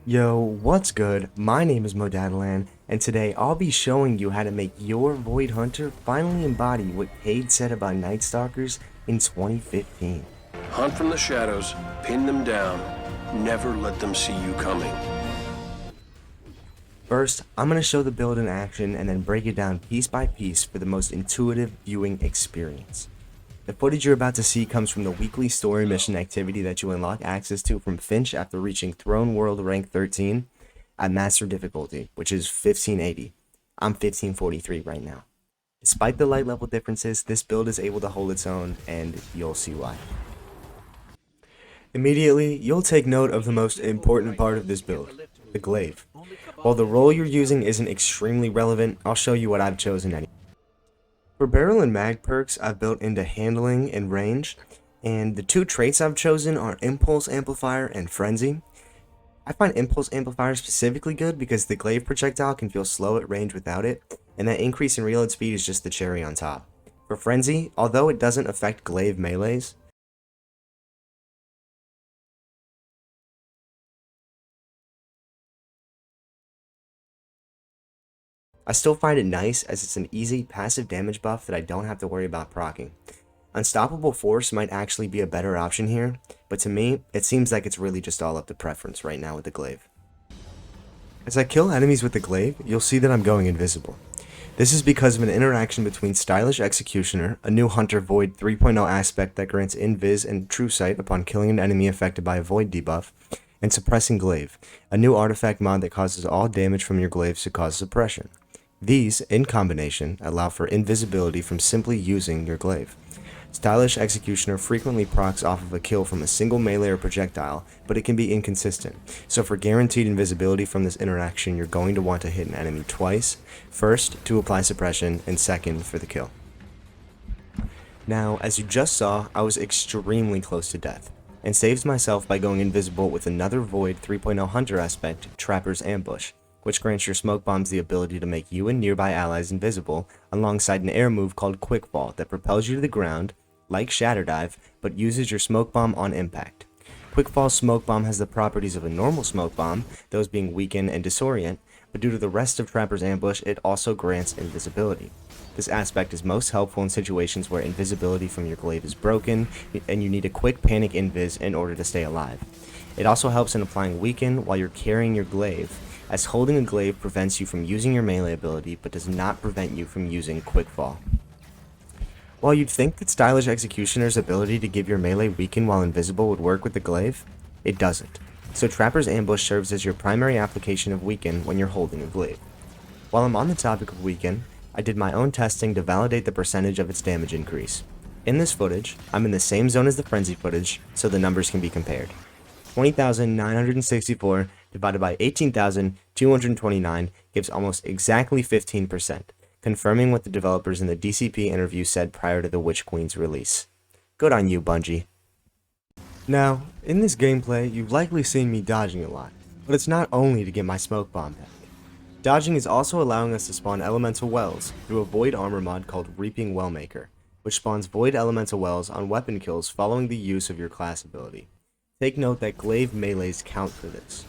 Yo, what's good? My name is Modadalan, and today I'll be showing you how to make your Void Hunter finally embody what Cade said about Nightstalkers in 2015. Hunt from the shadows, pin them down, never let them see you coming. First, I'm going to show the build in action and then break it down piece by piece for the most intuitive viewing experience. The footage you're about to see comes from the weekly story mission activity that you unlock access to from Finch after reaching Throne World rank 13 at Master difficulty, which is 1580. I'm 1543 right now. Despite the light level differences, this build is able to hold its own, and you'll see why. Immediately, you'll take note of the most important part of this build, the Glaive. While the role you're using isn't extremely relevant, I'll show you what I've chosen anyway. For barrel and mag perks, I've built into handling and range, and the two traits I've chosen are Impulse Amplifier and Frenzy. I find Impulse Amplifier specifically good because the Glaive projectile can feel slow at range without it, and that increase in reload speed is just the cherry on top. For Frenzy, although it doesn't affect Glaive melees, I still find it nice as it's an easy passive damage buff that I don't have to worry about proccing. Unstoppable Force might actually be a better option here, but to me, it seems like it's really just all up to preference right now with the Glaive. As I kill enemies with the Glaive, you'll see that I'm going invisible. This is because of an interaction between Stylish Executioner, a new Hunter Void 3.0 aspect that grants Invis and True Sight upon killing an enemy affected by a Void debuff, and Suppressing Glaive, a new artifact mod that causes all damage from your glaives to cause suppression. These, in combination, allow for invisibility from simply using your glaive. Stylish Executioner frequently procs off of a kill from a single melee or projectile, but it can be inconsistent, so for guaranteed invisibility from this interaction you're going to want to hit an enemy twice, first to apply suppression, and second for the kill. Now, as you just saw, I was extremely close to death, and saved myself by going invisible with another Void 3.0 Hunter aspect, Trapper's Ambush, which grants your smoke bombs the ability to make you and nearby allies invisible, alongside an air move called Quickfall that propels you to the ground, like Shatter Dive, but uses your smoke bomb on impact. Quickfall's smoke bomb has the properties of a normal smoke bomb, those being weaken and disorient, but due to the rest of Trapper's Ambush, it also grants invisibility. This aspect is most helpful in situations where invisibility from your glaive is broken, and you need a quick panic invis in order to stay alive. It also helps in applying weaken while you're carrying your glaive, as holding a glaive prevents you from using your melee ability but does not prevent you from using Quickfall. While you'd think that Stylish Executioner's ability to give your melee weaken while invisible would work with the glaive, it doesn't, so Trapper's Ambush serves as your primary application of weaken when you're holding a glaive. While I'm on the topic of weaken, I did my own testing to validate the percentage of its damage increase. In this footage, I'm in the same zone as the Frenzy footage, so the numbers can be compared. 20,964 divided by 18,229 gives almost exactly 15%, confirming what the developers in the DCP interview said prior to the Witch Queen's release. Good on you, Bungie. Now, in this gameplay, you've likely seen me dodging a lot, but it's not only to get my smoke bomb back. Dodging is also allowing us to spawn elemental wells through a void armor mod called Reaping Wellmaker, which spawns void elemental wells on weapon kills following the use of your class ability. Take note that glaive melees count for this.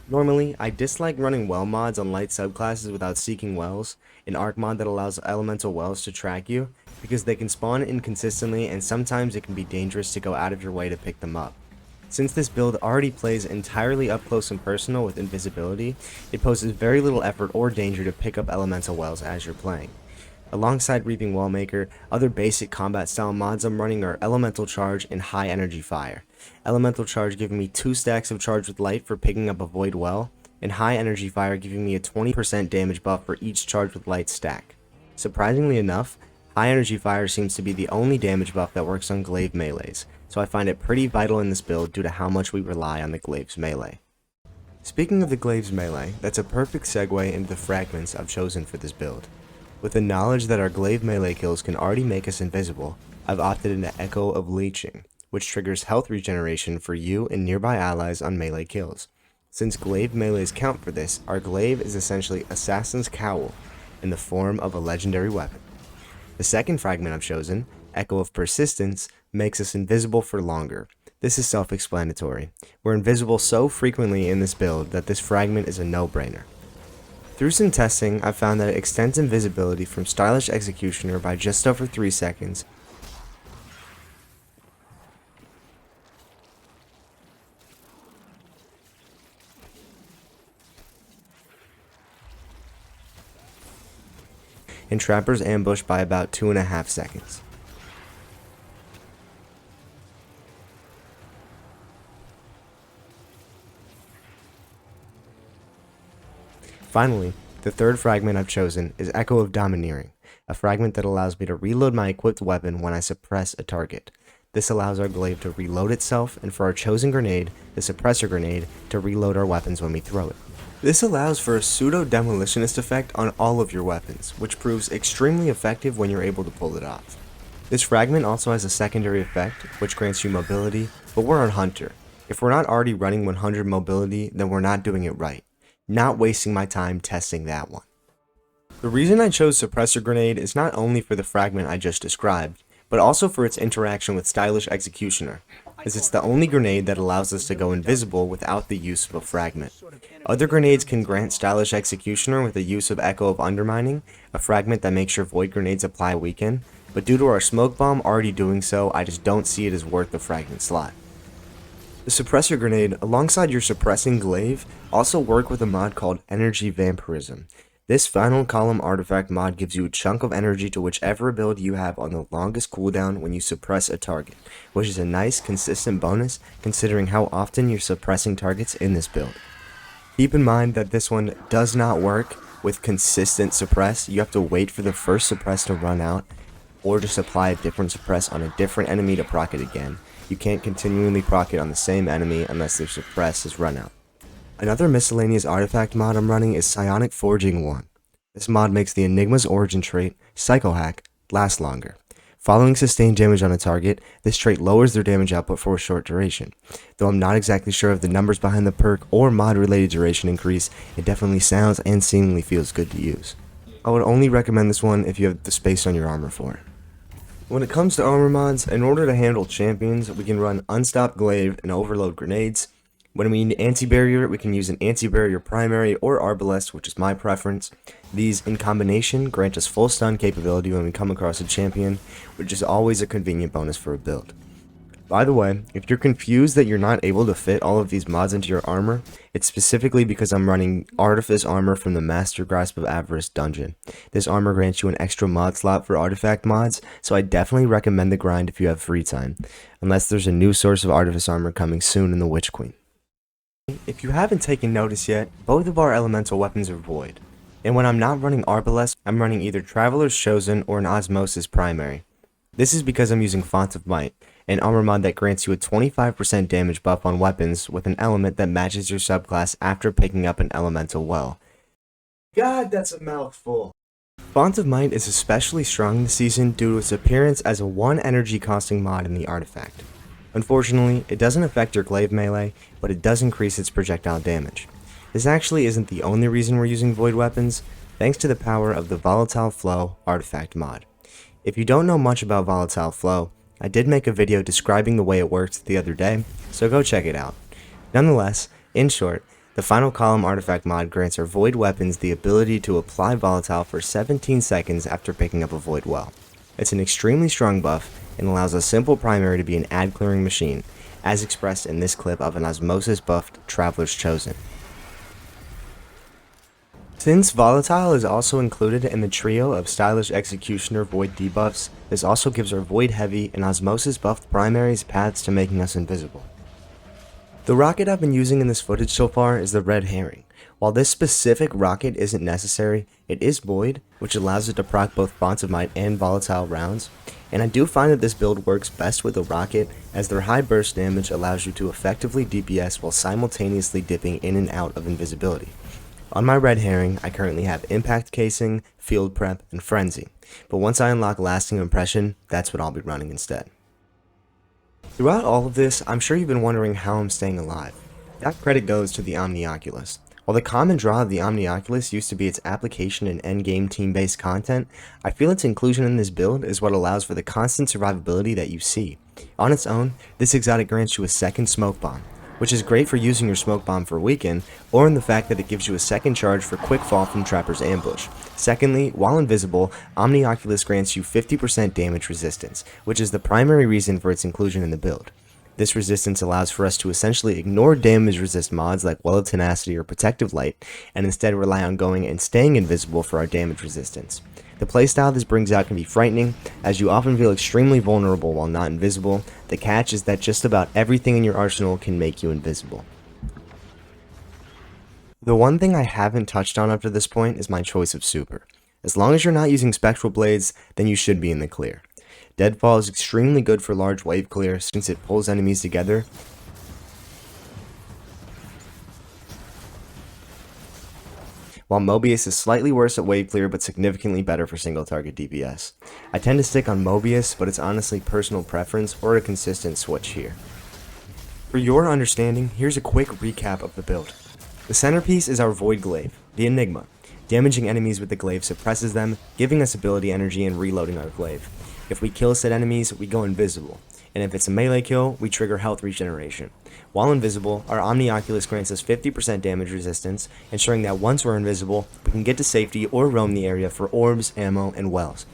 Normally, I dislike running well mods on light subclasses without seeking wells, an arc mod that allows elemental wells to track you, because they can spawn inconsistently and sometimes it can be dangerous to go out of your way to pick them up. Since this build already plays entirely up close and personal with invisibility, it poses very little effort or danger to pick up elemental wells as you're playing. Alongside Reaping Wellmaker, other basic combat style mods I'm running are Elemental Charge and High Energy Fire. Elemental Charge giving me 2 stacks of Charge with Light for picking up a Void Well, and High Energy Fire giving me a 20% damage buff for each Charge with Light stack. Surprisingly enough, High Energy Fire seems to be the only damage buff that works on Glaive melees, so I find it pretty vital in this build due to how much we rely on the Glaive's melee. Speaking of the Glaive's melee, that's a perfect segue into the Fragments I've chosen for this build. With the knowledge that our Glaive melee kills can already make us invisible, I've opted into Echo of Leeching, which triggers health regeneration for you and nearby allies on melee kills. Since Glaive melees count for this, our Glaive is essentially Assassin's Cowl in the form of a legendary weapon. The second fragment I've chosen, Echo of Persistence, makes us invisible for longer. This is self-explanatory. We're invisible so frequently in this build that this fragment is a no-brainer. Through some testing, I've found that it extends invisibility from Stylish Executioner by just over 3 seconds, and Trapper's Ambush by about 2.5 seconds. Finally, the third fragment I've chosen is Echo of Domineering, a fragment that allows me to reload my equipped weapon when I suppress a target. This allows our glaive to reload itself, and for our chosen grenade, the suppressor grenade, to reload our weapons when we throw it. This allows for a pseudo-demolitionist effect on all of your weapons, which proves extremely effective when you're able to pull it off. This fragment also has a secondary effect, which grants you mobility, but we're on Hunter. If we're not already running 100 mobility, then we're not doing it right. Not wasting my time testing that one. The reason I chose Suppressor Grenade is not only for the fragment I just described, but also for its interaction with Stylish Executioner, as it's the only grenade that allows us to go invisible without the use of a fragment. Other grenades can grant Stylish Executioner with the use of Echo of Undermining, a fragment that makes your void grenades apply weaken, but due to our smoke bomb already doing so, I just don't see it as worth the fragment slot. The Suppressor Grenade, alongside your suppressing glaive, also work with a mod called Energy Vampirism. This final column artifact mod gives you a chunk of energy to whichever ability you have on the longest cooldown when you suppress a target, which is a nice, consistent bonus considering how often you're suppressing targets in this build. Keep in mind that this one does not work with consistent suppress. You have to wait for the first suppress to run out, or just apply a different suppress on a different enemy to proc it again. You can't continually proc it on the same enemy unless their suppress is run out. Another miscellaneous artifact mod I'm running is Psionic Forging 1. This mod makes the Enigma's origin trait, Psycho Hack, last longer. Following sustained damage on a target, this trait lowers their damage output for a short duration. Though I'm not exactly sure of the numbers behind the perk or mod related duration increase, it definitely sounds and seemingly feels good to use. I would only recommend this one if you have the space on your armor for it. When it comes to armor mods, in order to handle champions, we can run Unstopped Glaive and Overload Grenades. When we need Anti-Barrier, we can use an Anti-Barrier Primary or Arbalest, which is my preference. These, in combination, grant us full stun capability when we come across a champion, which is always a convenient bonus for a build. By the way, if you're confused that you're not able to fit all of these mods into your armor, it's specifically because I'm running Artifice Armor from the Master Grasp of Avarice dungeon. This armor grants you an extra mod slot for artifact mods, so I definitely recommend the grind if you have free time, unless there's a new source of Artifice Armor coming soon in the Witch Queen. If you haven't taken notice yet, both of our elemental weapons are void, and when I'm not running Arbalest, I'm running either Traveler's Chosen or an Osmosis Primary. This is because I'm using Font of Might, an armor mod that grants you a 25% damage buff on weapons with an element that matches your subclass after picking up an elemental well. God, that's a mouthful. Font of Might is especially strong this season due to its appearance as a 1 energy costing mod in the artifact. Unfortunately, it doesn't affect your glaive melee, but it does increase its projectile damage. This actually isn't the only reason we're using void weapons, thanks to the power of the Volatile Flow artifact mod. If you don't know much about Volatile Flow, I did make a video describing the way it works the other day, so go check it out. Nonetheless, in short, the final column artifact mod grants our void weapons the ability to apply Volatile for 17 seconds after picking up a void well. It's an extremely strong buff and allows a simple primary to be an ad clearing machine, as expressed in this clip of an Osmosis buffed Traveler's Chosen. Since Volatile is also included in the trio of Stylish Executioner Void debuffs, this also gives our Void Heavy and Osmosis buffed primaries paths to making us invisible. The rocket I've been using in this footage so far is the Red Herring. While this specific rocket isn't necessary, it is Void, which allows it to proc both Fonts of Might and Volatile rounds, and I do find that this build works best with the rocket as their high burst damage allows you to effectively DPS while simultaneously dipping in and out of invisibility. On my Red Herring, I currently have Impact Casing, Field Prep, and Frenzy, but once I unlock Lasting Impression, that's what I'll be running instead. Throughout all of this, I'm sure you've been wondering how I'm staying alive. That credit goes to the Omnioculus. While the common draw of the Omnioculus used to be its application in endgame team-based content, I feel its inclusion in this build is what allows for the constant survivability that you see. On its own, this exotic grants you a second smoke bomb, which is great for using your smoke bomb for weaken, or in the fact that it gives you a second charge for quick fall from Trapper's ambush. Secondly, while invisible, Omnioculus grants you 50% damage resistance, which is the primary reason for its inclusion in the build. This resistance allows for us to essentially ignore damage resist mods like Well of Tenacity or Protective Light, and instead rely on going and staying invisible for our damage resistance. The playstyle this brings out can be frightening, as you often feel extremely vulnerable while not invisible. The catch is that just about everything in your arsenal can make you invisible. The one thing I haven't touched on up to this point is my choice of super. As long as you're not using Spectral Blades, then you should be in the clear. Deadfall is extremely good for large wave clear since it pulls enemies together, while Mobius is slightly worse at wave clear but significantly better for single target DPS. I tend to stick on Mobius, but it's honestly personal preference or a consistent switch here. For your understanding, here's a quick recap of the build. The centerpiece is our Void Glaive, the Enigma. Damaging enemies with the Glaive suppresses them, giving us ability energy and reloading our Glaive. If we kill said enemies, we go invisible, and if it's a melee kill, we trigger health regeneration. While invisible, our Omnioculus grants us 50% damage resistance, ensuring that once we're invisible, we can get to safety or roam the area for orbs, ammo, and wells.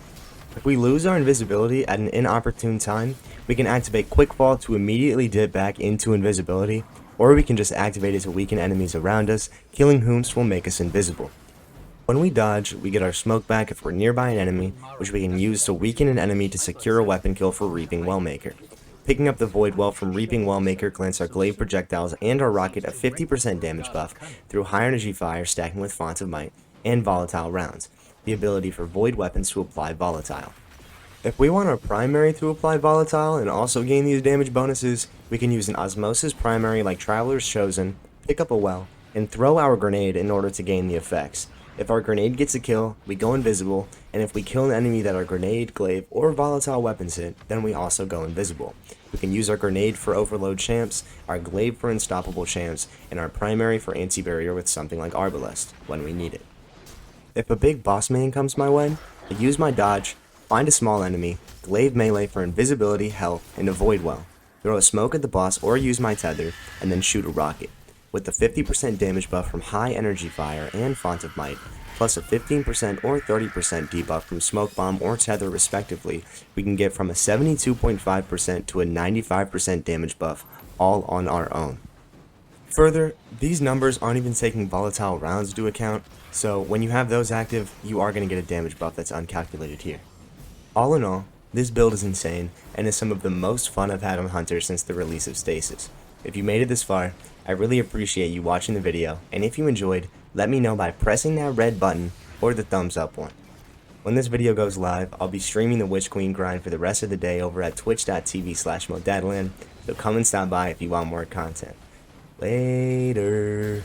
If we lose our invisibility at an inopportune time, we can activate Quick Fall to immediately dip back into invisibility, or we can just activate it to weaken enemies around us, killing whom will make us invisible. When we dodge, we get our smoke back if we're nearby an enemy, which we can use to weaken an enemy to secure a weapon kill for Reaping Wellmaker. Picking up the Void Well from Reaping Wellmaker grants our Glaive projectiles and our rocket a 50% damage buff through high energy fire stacking with Font of Might and volatile rounds, the ability for Void weapons to apply volatile. If we want our primary to apply volatile and also gain these damage bonuses, we can use an Osmosis primary like Traveler's Chosen, pick up a well, and throw our grenade in order to gain the effects. If our grenade gets a kill, we go invisible, and if we kill an enemy that our grenade, glaive, or volatile weapons hit, then we also go invisible. We can use our grenade for overload champs, our glaive for unstoppable champs, and our primary for anti-barrier with something like Arbalest, when we need it. If a big boss man comes my way, I use my dodge, find a small enemy, glaive melee for invisibility, health, and a void well, throw a smoke at the boss or use my tether, and then shoot a rocket. With the 50% damage buff from high energy fire and Font of Might, plus a 15% or 30% debuff from smoke bomb or tether respectively, we can get from a 72.5% to a 95% damage buff, all on our own. Further, these numbers aren't even taking volatile rounds into account, so when you have those active, you are going to get a damage buff that's uncalculated here. All in all, this build is insane, and is some of the most fun I've had on Hunter since the release of Stasis. If you made it this far, I really appreciate you watching the video, and if you enjoyed, let me know by pressing that red button or the thumbs up one. When this video goes live, I'll be streaming the Witch Queen grind for the rest of the day over at twitch.tv/modadland, so come and stop by if you want more content. Later.